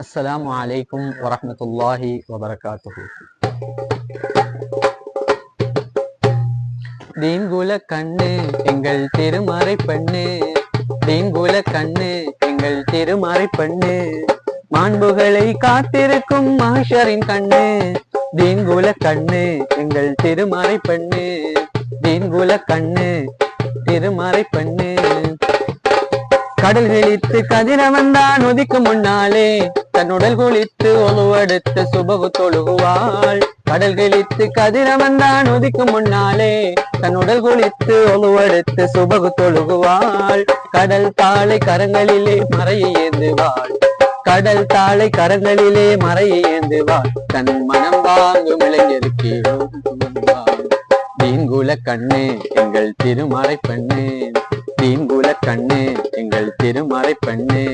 அஸ்ஸலாமு அலைக்கும் வரஹ்மத்துல்லாஹி வபரகாத்துஹு. தீன்குல கண்ணு எங்கள் திருமறை பண்ணு, தீன்குல கண்ணு எங்கள் திருமறை பண்ணு, மாண்புகளை காத்திருக்கும் மாஷரின் கண்ணு, தீன்குல கண்ணு எங்கள் திருமறை பண்ணு, தீன்குல கண்ணு திருமறை பண்ணு. கடல் கிழித்து கதிரவன் தான் உதிக்கும் முன்னாலே தன்னுடல் குளித்து ஒழுவெடுத்து சுபகு தொழுகுவாள். கடல் கிழித்து கதிரவன் தான் உதிக்கும் முன்னாலே தன்னுடல் குளித்து ஒழுவெடுத்து சுபகு தொழுகுவாள். கடல் தாளை கரங்களிலே மறையை ஏந்துவாள், கடல் தாளை கரங்களிலே மறையை ஏந்துவாள். தன் மனம் வாங்கும் இளைஞருக்கு தீன்குல கண்ணே எங்கள் திருமறை பண்ணே, தீன்குல கண்ணே எங்கள் திருமறை பண்ணே.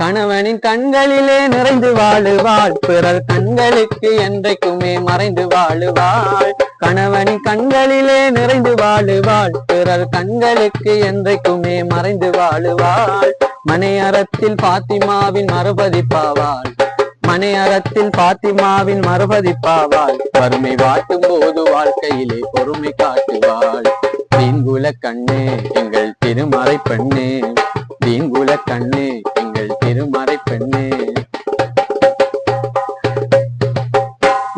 கணவனின் கண்களிலே நிறைந்து வாழுவாள், பிறர் கண்களுக்கு என்றைக்குமே மறைந்து வாழுவாள். கணவனின் கண்களிலே நிறைந்து வாழுவாள், பிறர் கண்களுக்கு என்றைக்குமே மறைந்து வாழுவாள். மனையறத்தில் பாத்திமாவின் மறுபதிப்பாவாள், மனையறத்தில் பாத்திமாவின் மறுபதிப்பாவாள். வறுமை வாட்டும் போது வாழ்க்கையிலே பொறுமை காட்டுவாள். தீன்குல கண்ணே எங்கள் திருமறை பண்ணே, தீன்குல கண்ணே எங்கள் திருமறை பண்ணே.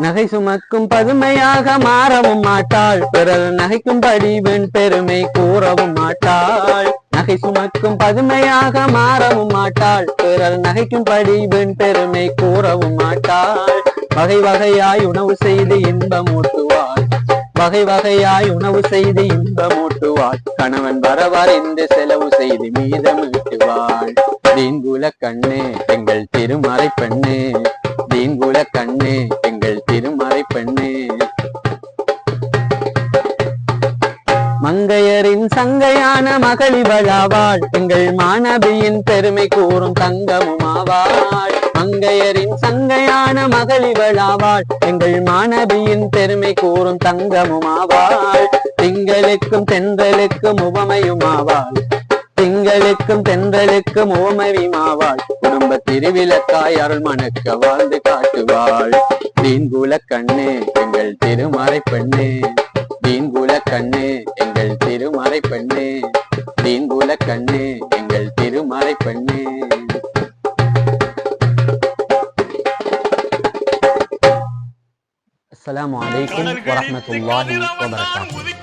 நகை சுமக்கும் பதுமையாக மாறவும் மாட்டாள், பிறர் நகைக்கும்படி வெண் பெருமை கூறவும் மாட்டாள். நகை சுமக்கும் பதுமையாக மாறவும் மாட்டாள், பிறர் நகைக்கும்படி வெண் பெருமை கூறவும் மாட்டாள். வகை வகையாய் உணவு செய்து இன்பமூட்டுவாள், வகை வகையாய் உணவு செய்து இன்பமூட்டுவாள். கணவன் வரவறிந்து செலவு செய்து மீதமீட்டுவாள். தீன்குல கண்ணே எங்கள் திருமறை பண்ணே, தீன்குல கண்ணே எங்கள் திருமறை பண்ணே. மங்கையரின் சங்கையான மகளிவளாவாள், எங்கள் மாணவியின் பெருமை கூறும் தங்கமுமாவாள். மங்கையரின் சங்கையான மகளிவளாவாள், எங்கள் மாணவியின் பெருமை கூறும் தங்கமுமாவாள். திங்களுக்கும் தென்றலுக்கும் உவமையுமாவாள், திங்களுக்கும் தென்றலுக்கும் உவமையுமாவாள். குடும்ப திருவிளக்காய் அருள் மணக்க வாழ்ந்து காட்டுவாள். தீன்குல கண்ணே எங்கள் திருமறை பண்ணே, தீன்குல கண்ணே எங்கள் திருமறை பண்ணே, தீன்குல கண்ணே எங்கள் திருமறை பண்ணே. அஸ்ஸலாமு அலைக்கும் வரஹ்மத்துல்லாஹி வபரகாத்துஹு.